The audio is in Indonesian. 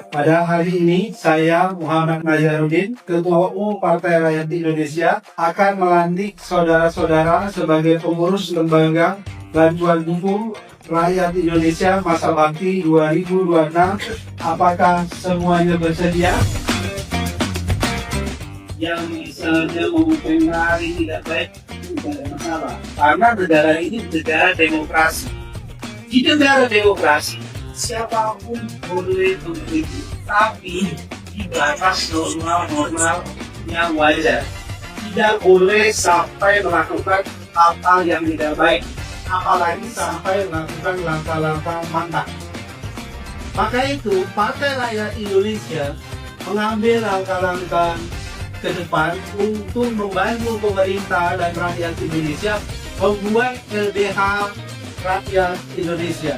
Pada hari ini, saya Muhammad Nazarudin, Ketua Umum Partai Rakyat Indonesia, akan melantik saudara-saudara sebagai pengurus lembaga bantuan hukum rakyat Indonesia masa bakti 2026. Apakah semuanya bersedia? Yang misalnya mengomentari tidak baik, tidak ada masalah. Karena negara ini negara demokrasi. Di negara demokrasi, siapapun boleh mengkritik, tapi di batas normal-normal yang wajar. Tidak boleh sampai melakukan hal-hal yang tidak baik, apalagi sampai melakukan langkah-langkah mantap. Maka itu, Partai Rakyat Indonesia mengambil langkah-langkah ke depan untuk membantu pemerintah dan rakyat Indonesia membuat LBH rakyat Indonesia.